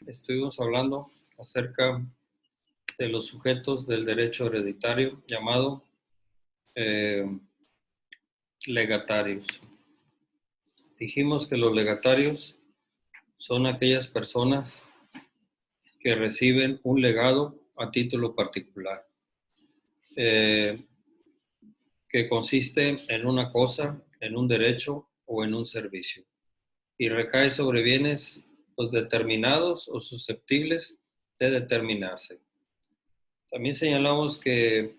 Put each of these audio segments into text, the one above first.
estuvimos hablando acerca de los sujetos del derecho hereditario llamado eh, legatarios. Dijimos que los legatarios son aquellas personas que reciben un legado a título particular, que consiste en una cosa, en un derecho o en un servicio, y recae sobre bienes determinados o susceptibles de determinarse. También señalamos que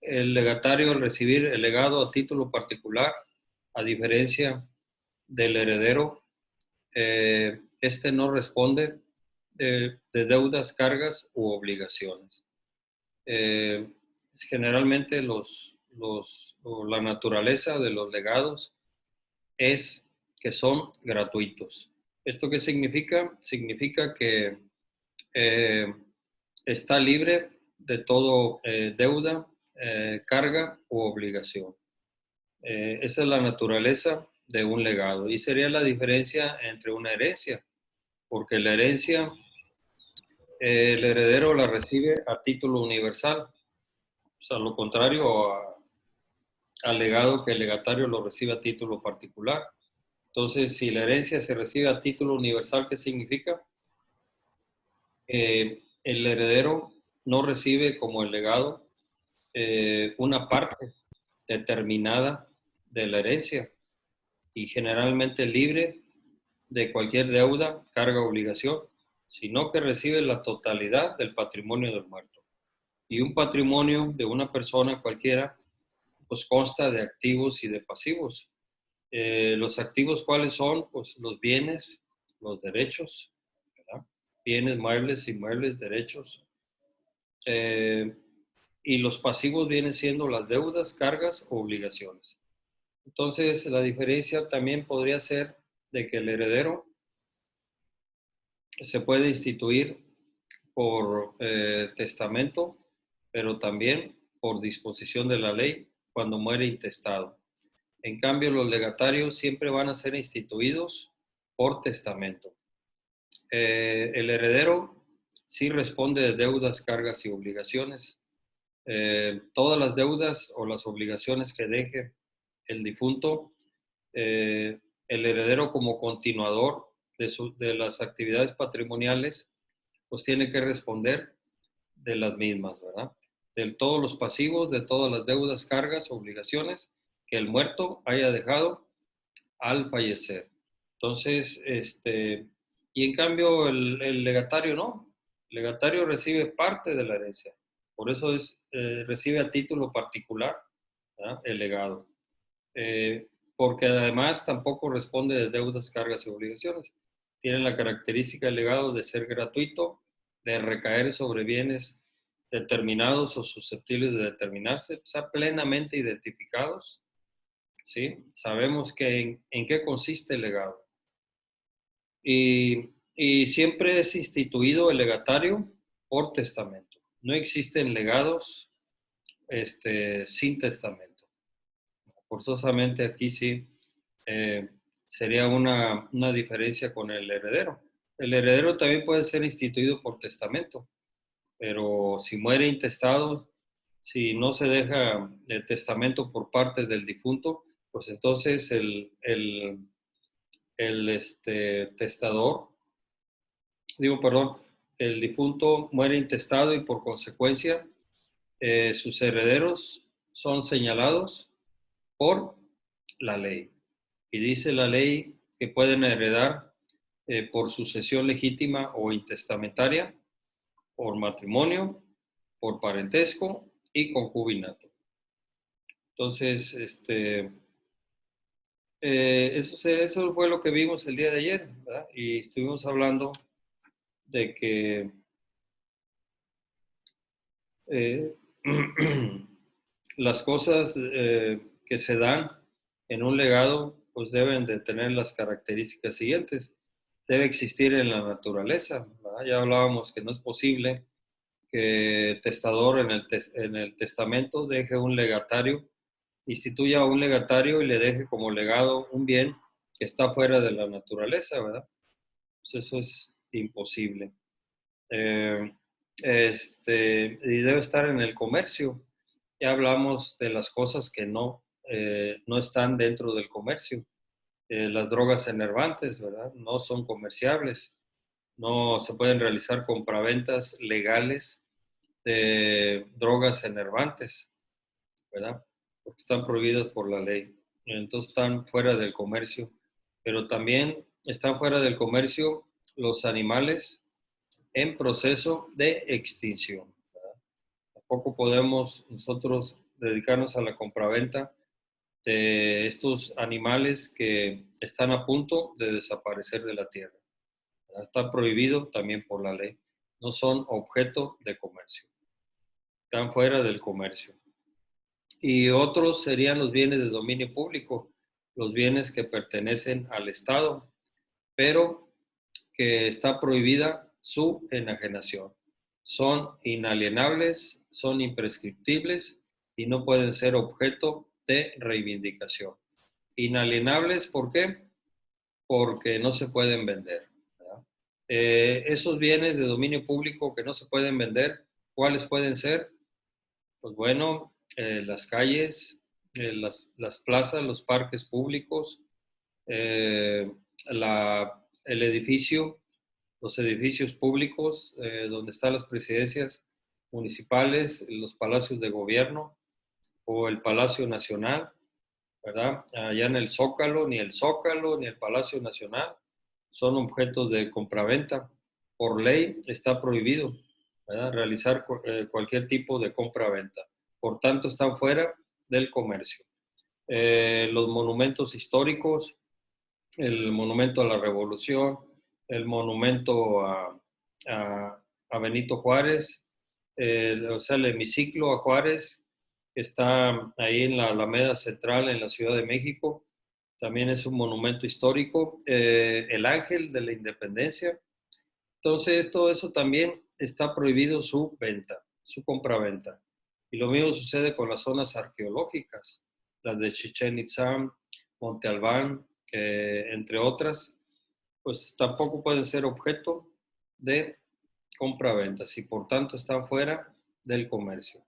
el legatario, al recibir el legado a título particular, a diferencia del heredero, este no responde de deudas, cargas u obligaciones. Generalmente la naturaleza de los legados es que son gratuitos. ¿Esto qué significa? Significa que está libre de todo deuda, carga u obligación. Esa es la naturaleza de un legado y sería la diferencia entre una herencia, porque la herencia, el heredero la recibe a título universal, o sea, lo contrario al legado, que el legatario lo recibe a título particular. Entonces, si la herencia se recibe a título universal, ¿qué significa? El heredero no recibe como el legado una parte determinada de la herencia y generalmente libre de cualquier deuda, carga o obligación, sino que recibe la totalidad del patrimonio del muerto. Y un patrimonio de una persona cualquiera, pues consta de activos y de pasivos. Los activos, ¿cuáles son? Pues los bienes, los derechos, ¿verdad? Bienes, muebles, inmuebles, derechos. Y los pasivos vienen siendo las deudas, cargas o obligaciones. Entonces, la diferencia también podría ser de que el heredero se puede instituir por testamento, pero también por disposición de la ley cuando muere intestado. En cambio, los legatarios siempre van a ser instituidos por testamento. El heredero sí responde de deudas, cargas y obligaciones. Todas las deudas o las obligaciones que deje el difunto, el heredero como continuador de las actividades patrimoniales, pues tiene que responder de las mismas, ¿verdad? De todos los pasivos, de todas las deudas, cargas, obligaciones que el muerto haya dejado al fallecer. Entonces, y en cambio el legatario no. El legatario recibe parte de la herencia. Por eso recibe a título particular, ¿verdad?, el legado. Porque además tampoco responde de deudas, cargas y obligaciones. Tiene la característica del legado de ser gratuito, de recaer sobre bienes determinados o susceptibles de determinarse, o sea, plenamente identificados, ¿sí? Sabemos en qué consiste el legado. Y siempre es instituido el legatario por testamento. No existen legados sin testamento. Forzosamente aquí sí sería una diferencia con el heredero. El heredero también puede ser instituido por testamento, pero si muere intestado, si no se deja el testamento por parte del difunto, pues entonces testador, el difunto muere intestado y por consecuencia sus herederos son señalados por la ley. Y dice la ley que pueden heredar por sucesión legítima o intestamentaria, por matrimonio, por parentesco y concubinato. Entonces, eso fue lo que vimos el día de ayer, ¿verdad? Y estuvimos hablando de que las cosas que se dan en un legado pues deben de tener las características siguientes. Debe existir en la naturaleza, ¿verdad? Ya hablábamos que no es posible que el testador en el testamento deje un legatario, instituya un legatario y le deje como legado un bien que está fuera de la naturaleza, ¿verdad? Pues eso es imposible. Y debe estar en el comercio. Ya hablamos de las cosas que no están dentro del comercio. Las drogas enervantes, ¿verdad? No son comerciables. No se pueden realizar compraventas legales de drogas enervantes, ¿verdad? Porque están prohibidas por la ley. Entonces están fuera del comercio. Pero también están fuera del comercio los animales en proceso de extinción. Tampoco podemos nosotros dedicarnos a la compraventa de estos animales que están a punto de desaparecer de la tierra. Está prohibido también por la ley. No son objeto de comercio. Están fuera del comercio. Y otros serían los bienes de dominio público, los bienes que pertenecen al Estado, pero que está prohibida su enajenación. Son inalienables, son imprescriptibles y no pueden ser objeto de reivindicación. Inalienables, ¿por qué? Porque no se pueden vender. Esos bienes de dominio público que no se pueden vender, ¿cuáles pueden ser? Pues bueno, las calles, las plazas, los parques públicos, eh, el edificio, los edificios públicos donde están las presidencias municipales, los palacios de gobierno o el Palacio Nacional, ¿verdad? Allá en el Zócalo, ni el Zócalo ni el Palacio Nacional son objetos de compraventa. Por ley está prohibido, ¿verdad? Realizar cualquier tipo de compraventa. Por tanto, están fuera del comercio. Los monumentos históricos, el monumento a la Revolución, el monumento a Benito Juárez, o sea, el hemiciclo a Juárez, que está ahí en la Alameda Central en la Ciudad de México, también es un monumento histórico. El Ángel de la Independencia. Entonces, todo eso también está prohibido su venta, su compraventa. Y lo mismo sucede con las zonas arqueológicas, las de Chichén Itzá, Monte Albán, entre otras, pues tampoco pueden ser objeto de compraventas y por tanto están fuera del comercio.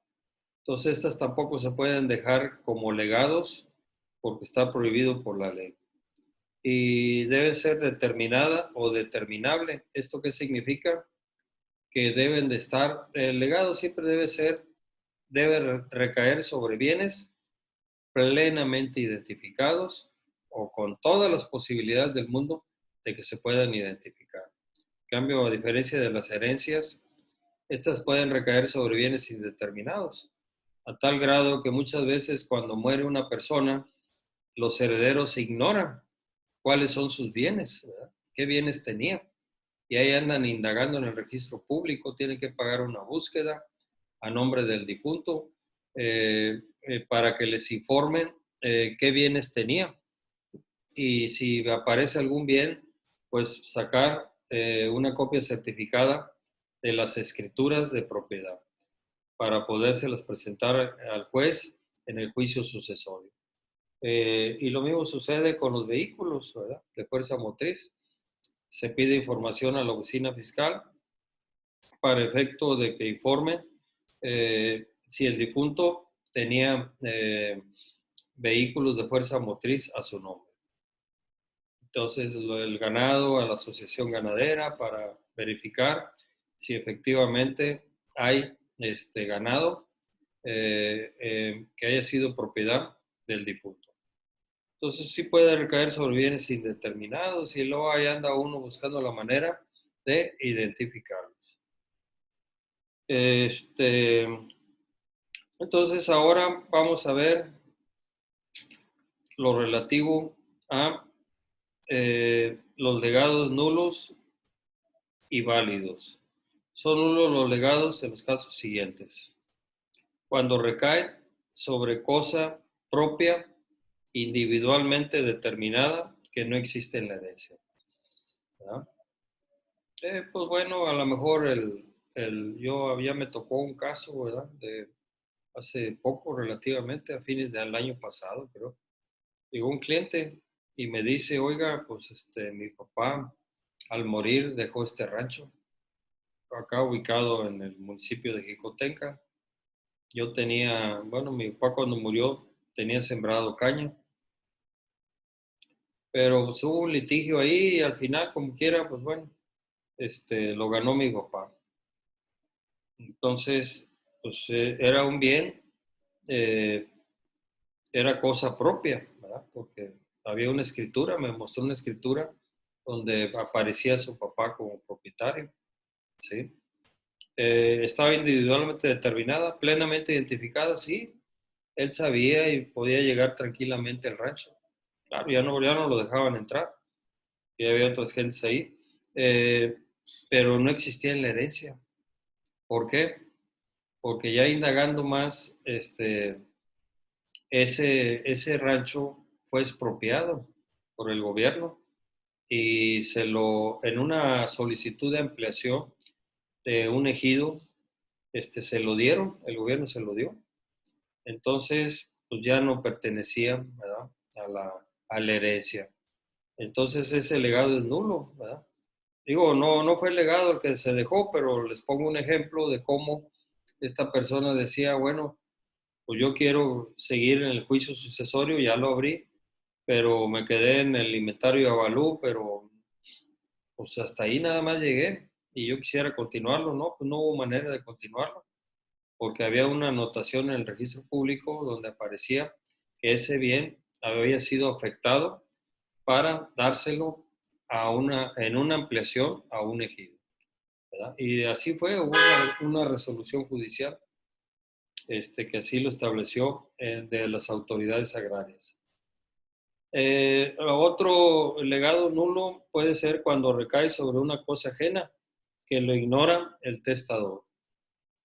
Entonces, estas tampoco se pueden dejar como legados porque está prohibido por la ley. Y debe ser determinada o determinable. ¿Esto qué significa? Que deben de estar, el legado siempre debe recaer sobre bienes plenamente identificados o con todas las posibilidades del mundo de que se puedan identificar. En cambio, a diferencia de las herencias, estas pueden recaer sobre bienes indeterminados, a tal grado que muchas veces cuando muere una persona, los herederos ignoran cuáles son sus bienes, ¿verdad? ¿Qué bienes tenía? Y ahí andan indagando en el registro público, tienen que pagar una búsqueda a nombre del difunto para que les informen qué bienes tenía. Y si aparece algún bien, pues sacar una copia certificada de las escrituras de propiedad para podérselas presentar al juez en el juicio sucesorio. Y lo mismo sucede con los vehículos, ¿verdad? De fuerza motriz. Se pide información a la oficina fiscal para efecto de que informen si el difunto tenía vehículos de fuerza motriz a su nombre. Entonces, el ganado a la asociación ganadera para verificar si efectivamente hay ganado que haya sido propiedad del difunto. Entonces, sí puede recaer sobre bienes indeterminados y luego ahí anda uno buscando la manera de identificarlos. Entonces, ahora vamos a ver lo relativo a los legados nulos y válidos. Son nulos los legados en los casos siguientes. Cuando recae sobre cosa propia, individualmente determinada, que no existe en la herencia. Pues bueno, a lo mejor ya me tocó un caso, ¿verdad? De hace poco, relativamente, a fines del año pasado, creo. Llegó un cliente y me dice, oiga, pues mi papá al morir dejó este rancho, acá ubicado en el municipio de Jicotenca. Yo tenía, bueno, mi papá cuando murió tenía sembrado caña, pero pues, hubo un litigio ahí y al final, como quiera, pues bueno, lo ganó mi papá. Entonces, pues era un bien, eh, era cosa propia, ¿verdad? Porque había una escritura, me mostró una escritura donde aparecía su papá como propietario, ¿sí? Estaba individualmente determinada, plenamente identificada, sí. Él sabía y podía llegar tranquilamente al rancho. Claro, ya no lo dejaban entrar, ya había otras gentes ahí, eh, pero no existía en la herencia. ¿Por qué? Porque ya indagando más, ese rancho fue expropiado por el gobierno y en una solicitud de ampliación de un ejido, se lo dieron, el gobierno se lo dio. Entonces, pues ya no pertenecía, ¿verdad? A la herencia. Entonces ese legado es nulo, ¿verdad? Digo, no fue el legado el que se dejó, pero les pongo un ejemplo de cómo esta persona decía, bueno, pues yo quiero seguir en el juicio sucesorio, ya lo abrí, pero me quedé en el inventario de avalú, pero pues hasta ahí nada más llegué y yo quisiera continuarlo, ¿no? Pues no hubo manera de continuarlo, porque había una anotación en el registro público donde aparecía que ese bien había sido afectado para dárselo en una ampliación a un ejido, ¿verdad? Y así fue, hubo una resolución judicial que así lo estableció de las autoridades agrarias. Otro legado nulo puede ser cuando recae sobre una cosa ajena que lo ignora el testador.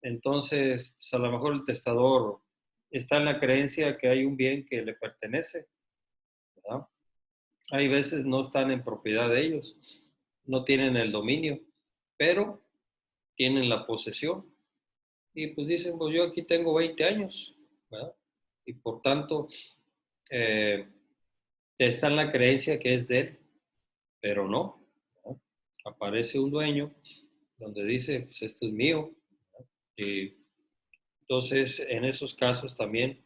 Entonces, pues a lo mejor el testador está en la creencia que hay un bien que le pertenece, ¿verdad? Hay veces no están en propiedad de ellos, no tienen el dominio, pero tienen la posesión. Y pues dicen, pues yo aquí tengo 20 años, ¿verdad? Y por tanto, eh, está en la creencia que es de él, pero no, ¿verdad? Aparece un dueño donde dice, pues esto es mío. Y entonces, en esos casos también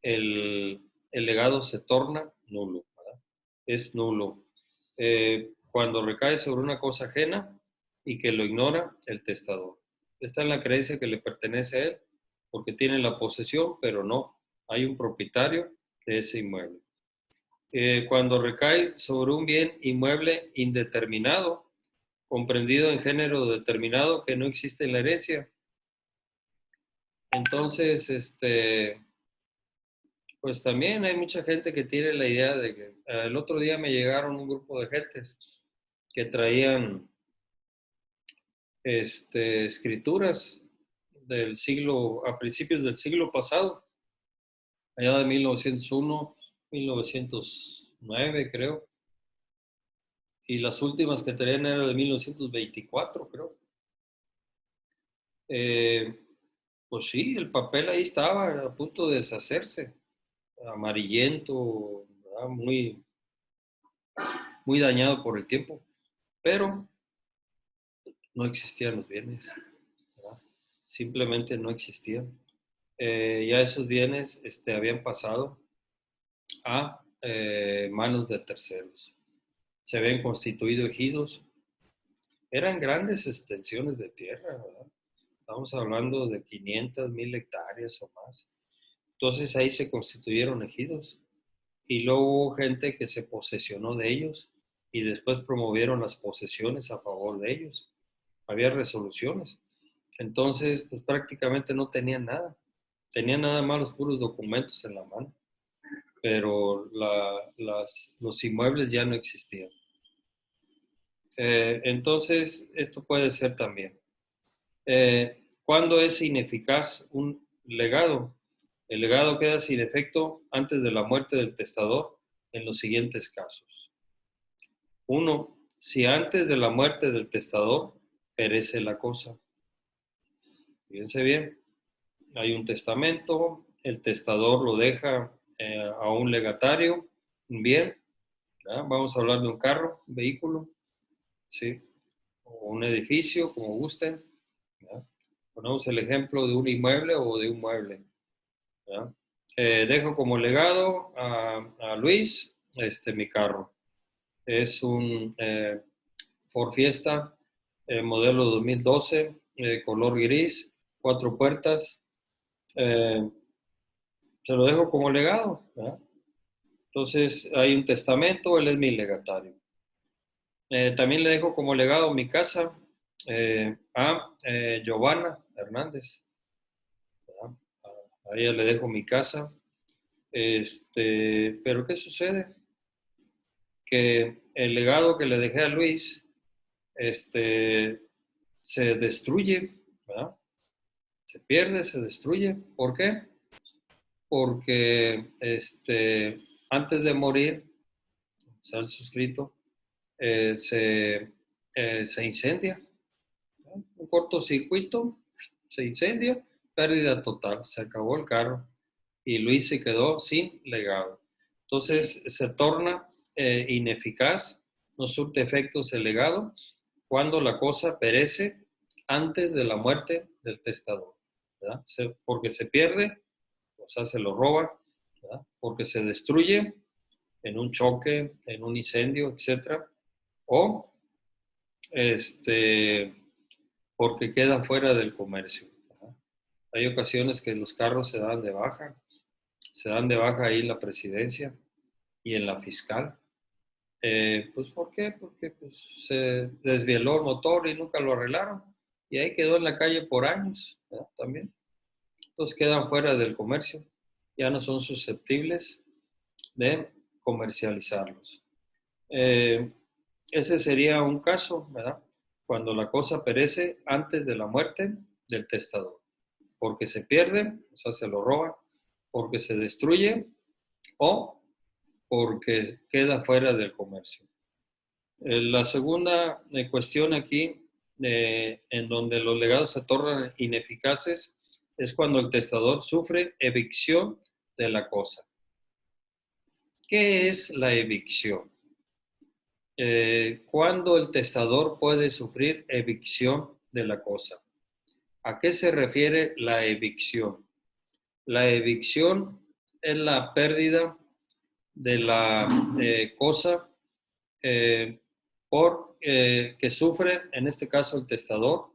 el legado se torna nulo, ¿verdad? Es nulo. Cuando recae sobre una cosa ajena y que lo ignora el testador. Está en la creencia que le pertenece a él porque tiene la posesión, pero no, hay un propietario de ese inmueble. Cuando recae sobre un bien inmueble indeterminado, comprendido en género determinado que no existe en la herencia. Entonces, pues también hay mucha gente que tiene la idea de que el otro día me llegaron un grupo de gentes que traían escrituras del siglo, a principios del siglo pasado, allá de 1901, 1909 creo, y las últimas que traían eran de 1924 creo. Eh, pues sí, el papel ahí estaba a punto de deshacerse, amarillento, ¿verdad? Muy dañado por el tiempo, pero no existían los bienes, ¿verdad? Simplemente no existían. Ya esos bienes habían pasado a manos de terceros. Se habían constituido ejidos. Eran grandes extensiones de tierra, ¿verdad? Estamos hablando de 500, 1000 hectáreas o más. Entonces ahí se constituyeron ejidos y luego hubo gente que se posesionó de ellos y después promovieron las posesiones a favor de ellos. Había resoluciones. Entonces, pues prácticamente no tenían nada. Tenían nada más los puros documentos en la mano, pero los inmuebles ya no existían. Entonces, esto puede ser también. ¿Cuándo es ineficaz un legado? El legado queda sin efecto antes de la muerte del testador en los siguientes casos. Uno, si antes de la muerte del testador perece la cosa. Fíjense bien, hay un testamento, el testador lo deja a un legatario, un bien, ¿verdad? Vamos a hablar de un carro, un vehículo. ¿sí? O un edificio, como gusten. ¿Ya? Ponemos el ejemplo de un inmueble o de un mueble. ¿Ya? Dejo como legado a Luis mi carro. Es un Ford Fiesta modelo 2012, color gris, 4 puertas. Eh, Se lo dejo como legado. ¿Ya? Entonces hay un testamento, él es mi legatario. También le dejo como legado mi casa a Giovanna Hernández. ¿Ya? A ella le dejo mi casa. Pero ¿qué sucede? Que el legado que le dejé a Luis se destruye, ¿verdad? Se pierde, se destruye. ¿Por qué? Porque antes de morir, o sea, el suscrito, se incendia. ¿No? Un cortocircuito, se incendia, pérdida total, se acabó el carro y Luis se quedó sin legado. Entonces se torna ineficaz, no surte efectos el legado cuando la cosa perece antes de la muerte del testador, ¿verdad? Porque se pierde, o sea, se lo roba, ¿verdad? Porque se destruye en un choque, en un incendio, etcétera, o porque queda fuera del comercio, ¿verdad? Hay ocasiones que los carros se dan de baja ahí en la presidencia y en la fiscal. Pues ¿por qué? Porque pues, se desvieló el motor y nunca lo arreglaron. Y ahí quedó en la calle por años, ¿verdad? También. Entonces quedan fuera del comercio. Ya no son susceptibles de comercializarlos. Eh, Ese sería un caso, ¿verdad? Cuando la cosa perece antes de la muerte del testador. Porque se pierde, o sea, se lo roba, porque se destruye o porque queda fuera del comercio. La segunda cuestión aquí, en donde los legados se tornan ineficaces, es cuando el testador sufre evicción de la cosa. ¿Qué es la evicción? ¿Cuándo el testador puede sufrir evicción de la cosa? ¿A qué se refiere la evicción? La evicción es la pérdida de la cosa que sufre, en este caso el testador,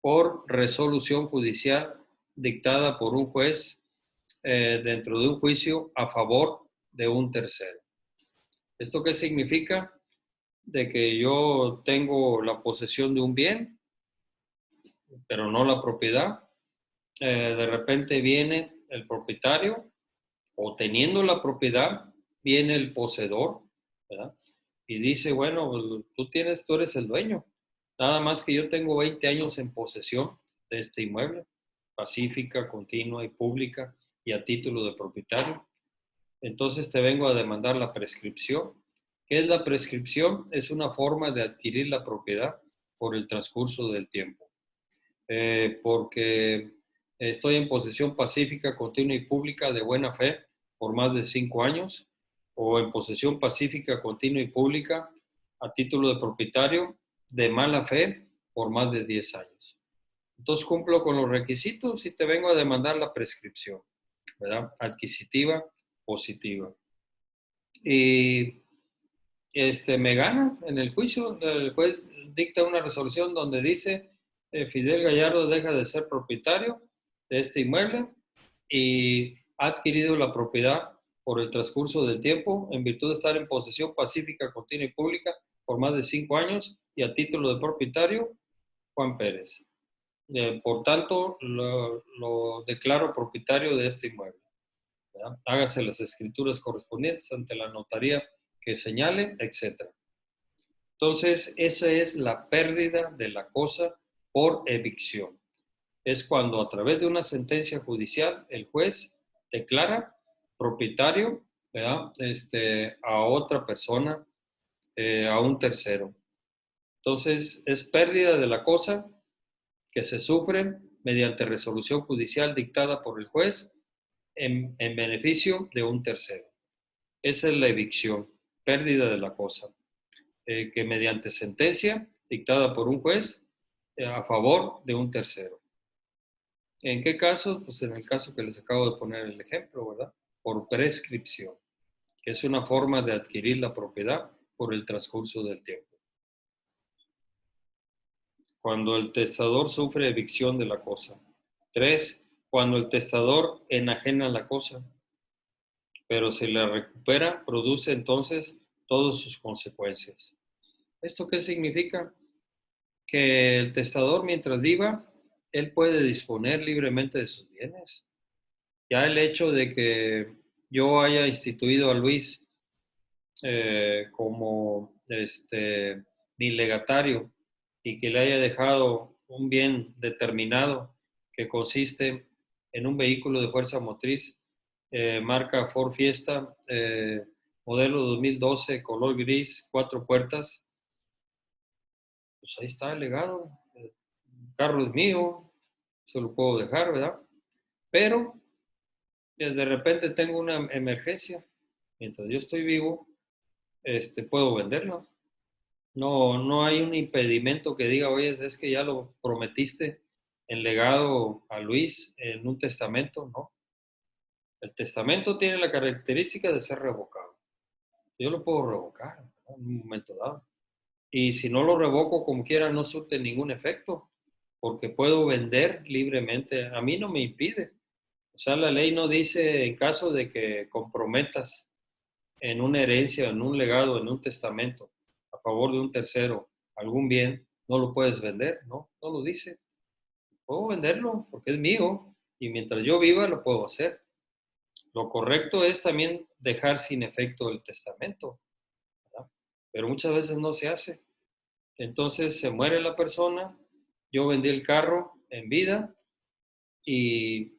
por resolución judicial dictada por un juez dentro de un juicio a favor de un tercero. ¿Esto qué significa? De que yo tengo la posesión de un bien, pero no la propiedad. De repente viene el propietario o teniendo la propiedad, viene el poseedor, ¿verdad? Y dice, bueno, tú eres el dueño. Nada más que yo tengo 20 años en posesión de este inmueble, pacífica, continua y pública y a título de propietario. Entonces te vengo a demandar la prescripción. ¿Qué es la prescripción? Es una forma de adquirir la propiedad por el transcurso del tiempo. Porque estoy en posesión pacífica, continua y pública de buena fe por más de 5 años, o en posesión pacífica, continua y pública a título de propietario de mala fe por más de 10 años. Entonces cumplo con los requisitos y te vengo a demandar la prescripción, ¿verdad? Adquisitiva, positiva. Y me gana en el juicio. El juez dicta una resolución donde dice Fidel Gallardo deja de ser propietario de este inmueble y ha adquirido la propiedad por el transcurso del tiempo en virtud de estar en posesión pacífica, continua y pública por más de 5 años y a título de propietario Juan Pérez. Por tanto, lo declaro propietario de este inmueble, ¿verdad? Hágase las escrituras correspondientes ante la notaría que señale, etc. Entonces, esa es la pérdida de la cosa por evicción. Es cuando a través de una sentencia judicial el juez declara propietario, ¿verdad? A otra persona, a un tercero. Entonces, es pérdida de la cosa que se sufre mediante resolución judicial dictada por el juez en beneficio de un tercero. Esa es la evicción, pérdida de la cosa. que mediante sentencia dictada por un juez a favor de un tercero. ¿En qué caso? Pues en el caso que les acabo de poner el ejemplo, ¿verdad? Por prescripción, que es una forma de adquirir la propiedad por el transcurso del tiempo. Cuando el testador sufre evicción de la cosa. 3. Cuando el testador enajena la cosa, pero si la recupera, produce entonces todas sus consecuencias. ¿Esto qué significa? Que el testador, mientras viva, él puede disponer libremente de sus bienes. Ya el hecho de que yo haya instituido a Luis como mi legatario y que le haya dejado un bien determinado que consiste en un vehículo de fuerza motriz, marca Ford Fiesta, modelo 2012, color gris, 4 puertas, pues ahí está el legado. El carro es mío, se lo puedo dejar, ¿verdad? Pero de repente tengo una emergencia. Mientras yo estoy vivo, puedo venderlo. No hay un impedimento que diga, oye, es que ya lo prometiste en legado a Luis en un testamento, ¿no? El testamento tiene la característica de ser revocado. Yo lo puedo revocar, ¿no? En un momento dado. Y si no lo revoco como quiera, no surte ningún efecto, porque puedo vender libremente. A mí no me impide. O sea, la ley no dice en caso de que comprometas en una herencia, en un legado, en un testamento, a favor de un tercero, algún bien, no lo puedes vender, ¿no? No lo dice. Puedo venderlo porque es mío y mientras yo viva lo puedo hacer. Lo correcto es también dejar sin efecto el testamento, ¿verdad? Pero muchas veces no se hace. Entonces se muere la persona, yo vendí el carro en vida y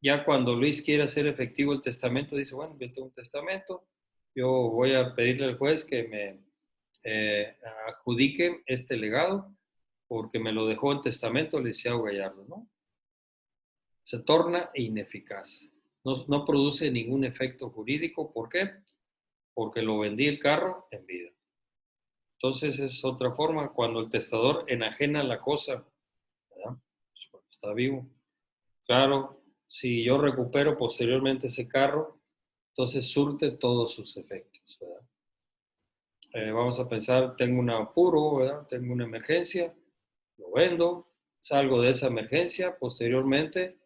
ya cuando Luis quiere hacer efectivo el testamento, dice, bueno, yo tengo un testamento, yo voy a pedirle al juez que me adjudique este legado porque me lo dejó en testamento el licenciado Gallardo, ¿no? Se torna ineficaz. No produce ningún efecto jurídico. ¿Por qué? Porque lo vendí el carro en vida. Entonces es otra forma, cuando el testador enajena la cosa, ¿verdad? Pues cuando está vivo. Claro, si yo recupero posteriormente ese carro, entonces surte todos sus efectos, ¿verdad? Vamos a pensar, tengo un apuro, ¿verdad? Tengo una emergencia, lo vendo, salgo de esa emergencia, posteriormente,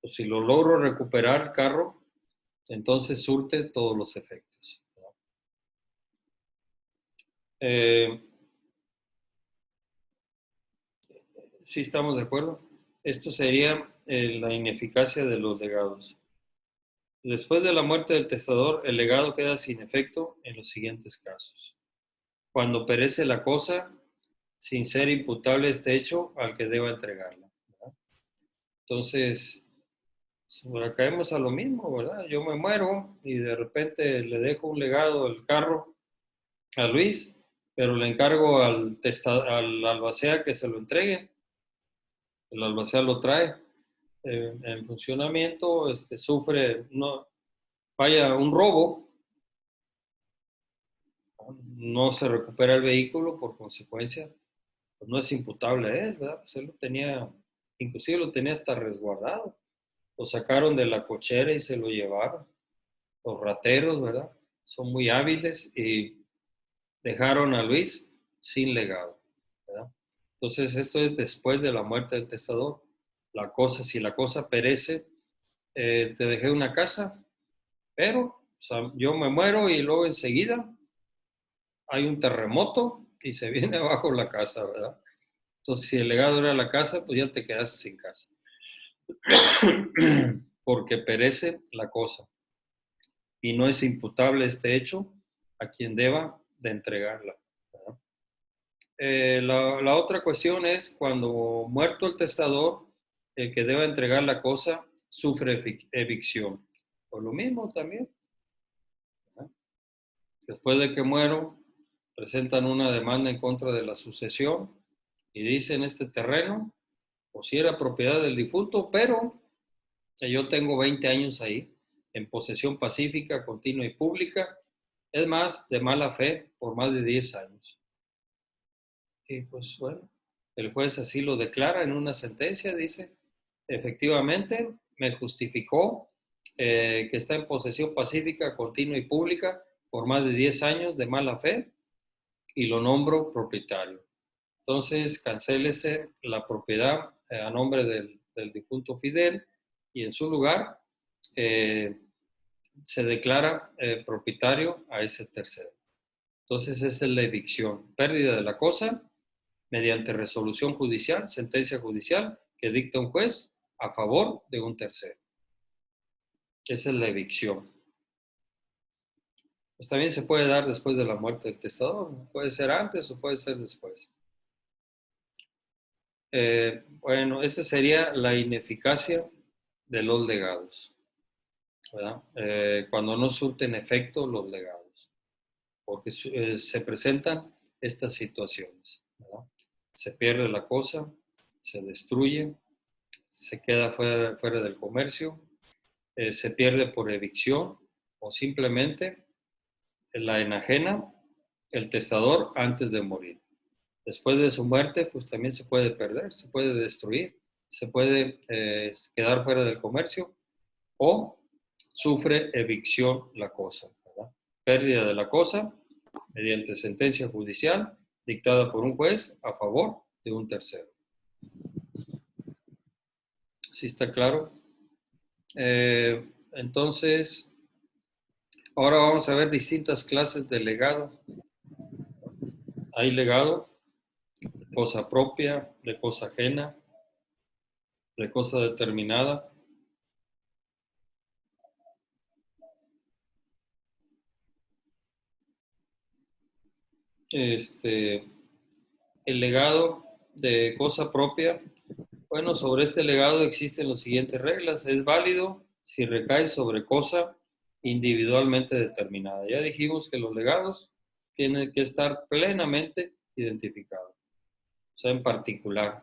pues si lo logro recuperar el carro, entonces surte todos los efectos, ¿verdad? Sí estamos de acuerdo. Esto sería la ineficacia de los legados. Después de la muerte del testador, el legado queda sin efecto en los siguientes casos. Cuando perece la cosa, sin ser imputable este hecho al que deba entregarla, ¿verdad? Entonces, caemos a lo mismo, ¿verdad? Yo me muero y de repente le dejo un legado del carro a Luis, pero le encargo al albacea que se lo entregue. El albacea lo trae en funcionamiento, sufre vaya un robo, no se recupera el vehículo, por consecuencia, pues no es imputable a él, ¿verdad? Pues él lo tenía, inclusive lo tenía hasta resguardado. Lo sacaron de la cochera y se lo llevaron. Los rateros, ¿verdad? Son muy hábiles y dejaron a Luis sin legado, ¿verdad? Entonces, esto es después de la muerte del testador. Si la cosa perece, te dejé una casa, pero o sea, yo me muero y luego enseguida hay un terremoto y se viene abajo la casa, ¿verdad? Entonces, si el legado era la casa, pues ya te quedas sin casa. Porque perece la cosa y no es imputable este hecho a quien deba de entregarla, ¿verdad? La otra cuestión es cuando muerto el testador, el que deba entregar la cosa sufre evicción. Por lo mismo también, ¿verdad? Después de que muero, presentan una demanda en contra de la sucesión y dicen este terreno, o si era propiedad del difunto, pero yo tengo 20 años ahí, en posesión pacífica, continua y pública, Es más, de mala fe por más de 10 años. Y pues bueno, el juez así lo declara en una sentencia, dice, efectivamente, me justificó que está en posesión pacífica, continua y pública por más de 10 años de mala fe y lo nombro propietario. Entonces, cancélese la propiedad a nombre del difunto Fidel y en su lugar eh, se declara propietario a ese tercero. Entonces, esa es la evicción, pérdida de la cosa mediante resolución judicial, sentencia judicial que dicta un juez a favor de un tercero. Esa es la evicción. Pues también se puede dar después de la muerte del testador, puede ser antes o puede ser después. Bueno, esa sería la ineficacia de los legados, ¿verdad? Cuando no surten efecto los legados, porque se presentan estas situaciones, ¿verdad? Se pierde la cosa, se destruye, se queda fuera del comercio, se pierde por evicción o simplemente la enajena el testador antes de morir. Después de su muerte, pues también se puede perder, se puede destruir, se puede quedar fuera del comercio o sufre evicción la cosa, ¿verdad? Pérdida de la cosa mediante sentencia judicial dictada por un juez a favor de un tercero. ¿Sí está claro? Entonces, ahora vamos a ver distintas clases de legado. Hay legado de cosa propia, de cosa ajena, de cosa determinada. El legado de cosa propia, bueno, sobre este legado existen las siguientes reglas. Es válido si recae sobre cosa individualmente determinada. Ya dijimos que los legados tienen que estar plenamente identificados, o sea, en particular.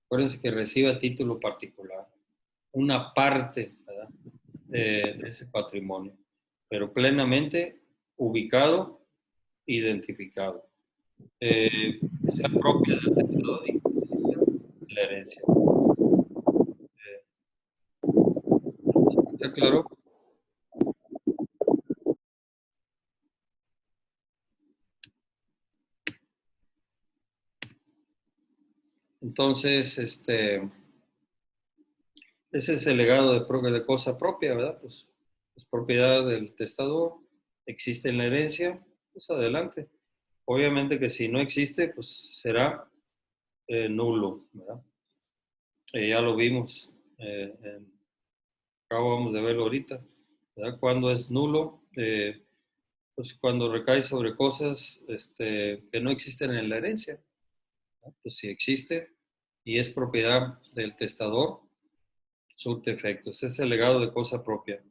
Acuérdense que reciba título particular, una parte, ¿verdad?, de ese patrimonio, pero plenamente ubicado, identificado. Que sea propia del testador y de la herencia. ¿Está claro? Entonces, ese es el legado de cosa propia, ¿verdad? Pues es propiedad del testador, existe en la herencia, pues adelante. Obviamente que si no existe, pues será nulo, ¿verdad? Ya lo vimos, acabamos de verlo ahorita, ¿verdad? Cuando es nulo, pues cuando recae sobre cosas que no existen en la herencia, ¿no? Pues si existe y es propiedad del testador, surte efectos. Es el legado de cosa propia.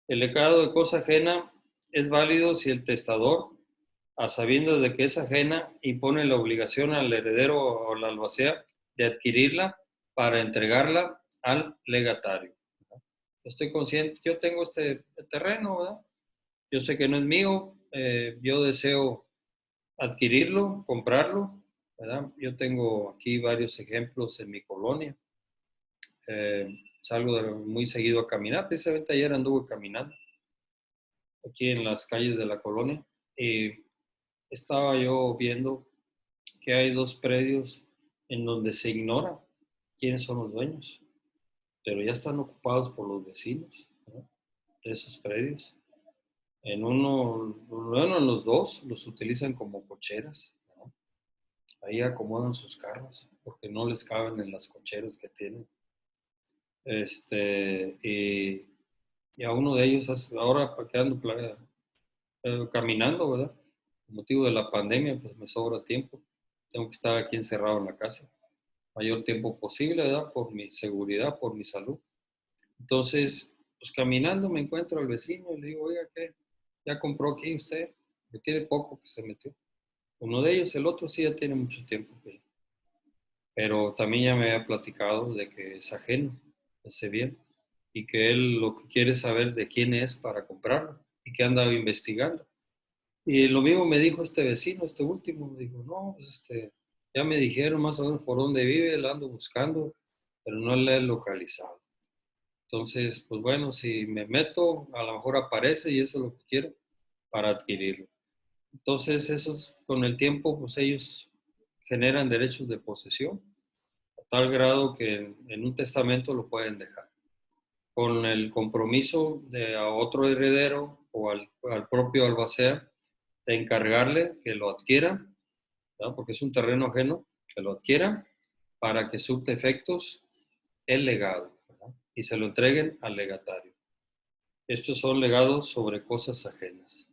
El legado de cosa ajena es válido si el testador, a sabiendas de que es ajena, impone la obligación al heredero o al albacea de adquirirla para entregarla al legatario. Estoy consciente, yo tengo este terreno, ¿verdad? Yo sé que no es mío, yo deseo adquirirlo, comprarlo, ¿verdad? Yo tengo aquí varios ejemplos en mi colonia. Salgo muy seguido a caminar, precisamente ayer anduve caminando aquí en las calles de la colonia y estaba yo viendo que hay dos predios en donde se ignora quiénes son los dueños, pero ya están ocupados por los vecinos, ¿no?, de esos predios. En uno, bueno, en los dos los utilizan como cocheras, ¿no? Ahí acomodan sus carros porque no les caben en las cocheras que tienen. Y a uno de ellos, ahora quedando caminando, ¿verdad? Por motivo de la pandemia, pues me sobra tiempo. Tengo que estar aquí encerrado en la casa mayor tiempo posible, ¿verdad? Por mi seguridad, por mi salud. Entonces, pues caminando me encuentro al vecino y le digo, oiga, ¿qué? ¿Ya compró aquí usted? Que tiene poco que se metió. Uno de ellos, el otro sí ya tiene mucho tiempo. Pero también ya me había platicado de que es ajeno ese bien y que él lo que quiere es saber de quién es para comprarlo y que anda investigando. Y lo mismo me dijo este vecino, este último, me dijo, no, pues ya me dijeron más o menos por dónde vive, la ando buscando, pero no la he localizado. Entonces, pues bueno, si me meto, a lo mejor aparece y eso es lo que quiero para adquirirlo. Entonces, esos con el tiempo, pues ellos generan derechos de posesión a tal grado que en un testamento lo pueden dejar. Con el compromiso de a otro heredero o al propio albacea de encargarle que lo adquiera, ¿no? Porque es un terreno ajeno, que lo adquiera para que surte efectos el legado, ¿no? Y se lo entreguen al legatario. Estos son legados sobre cosas ajenas,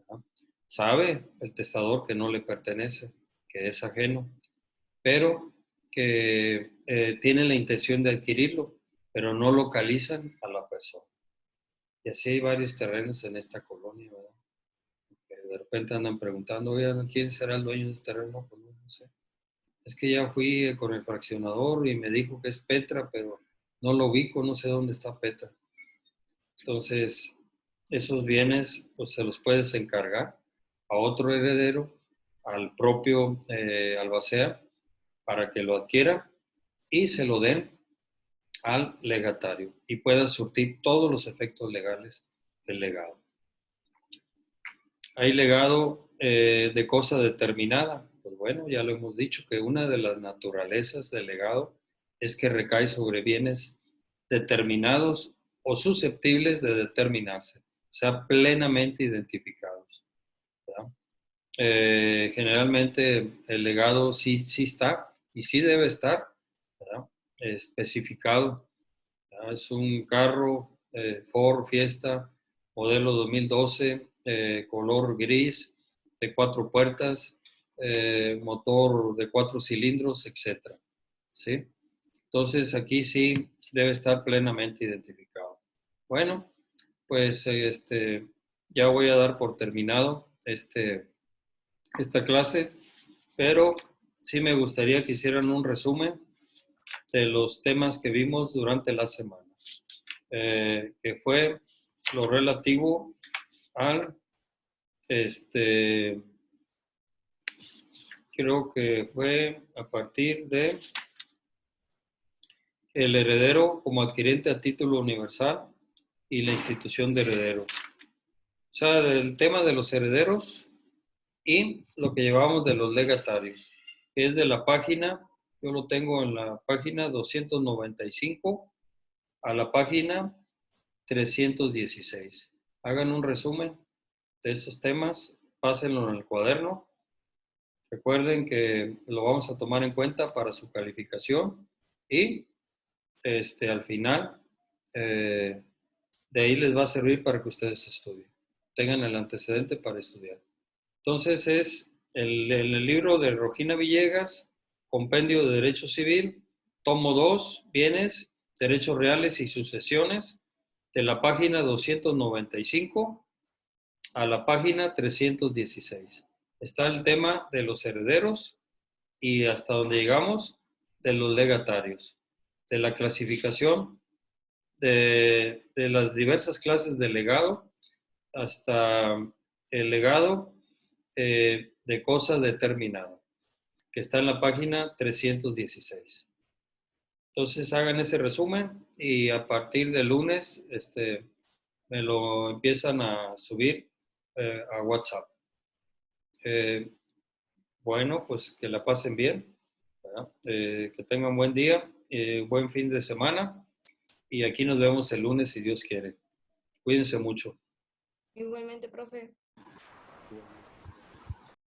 ¿no? Sabe el testador que no le pertenece, que es ajeno, pero que tienen la intención de adquirirlo, pero no localizan a la persona. Y así hay varios terrenos en esta colonia, ¿verdad? Que de repente andan preguntando, oigan, ¿quién será el dueño de este terreno? Pues no sé. Es que ya fui con el fraccionador y me dijo que es Petra, pero no lo ubico, no sé dónde está Petra. Entonces, esos bienes pues se los puedes encargar a otro heredero, al propio albacea, para que lo adquiera y se lo den al legatario y pueda surtir todos los efectos legales del legado. Hay legado de cosa determinada. Pues bueno, ya lo hemos dicho, que una de las naturalezas del legado es que recae sobre bienes determinados o susceptibles de determinarse, o sea, plenamente identificados, ¿verdad? Generalmente el legado sí está y sí debe estar, ¿verdad? Especificado, ¿verdad? Es un carro Ford Fiesta modelo 2012, color gris, de 4 puertas, motor de 4 cilindros, etcétera, ¿sí? Entonces aquí sí debe estar plenamente identificado. Bueno, pues ya voy a dar por terminado esta clase, pero sí me gustaría que hicieran un resumen de los temas que vimos durante la semana, que fue lo relativo al, creo que fue a partir de el heredero como adquiriente a título universal y la institución de herederos. O sea, del tema de los herederos y lo que llevamos de los legatarios, que es de la página, yo lo tengo en la página 295 a la página 316. Hagan un resumen de esos temas, pásenlo en el cuaderno. Recuerden que lo vamos a tomar en cuenta para su calificación y al final de ahí les va a servir para que ustedes estudien, tengan el antecedente para estudiar. Entonces es el libro de Rogina Villegas, Compendio de Derecho Civil, tomo 2, Bienes, Derechos Reales y Sucesiones, de la página 295 a la página 316. Está el tema de los herederos y hasta donde llegamos de los legatarios, de la clasificación de las diversas clases de legado hasta el legado de cosa determinada, que está en la página 316. Entonces hagan ese resumen y a partir del lunes me lo empiezan a subir a WhatsApp. Bueno, pues que la pasen bien, que tengan buen día, buen fin de semana y aquí nos vemos el lunes si Dios quiere. Cuídense mucho. Igualmente, profe.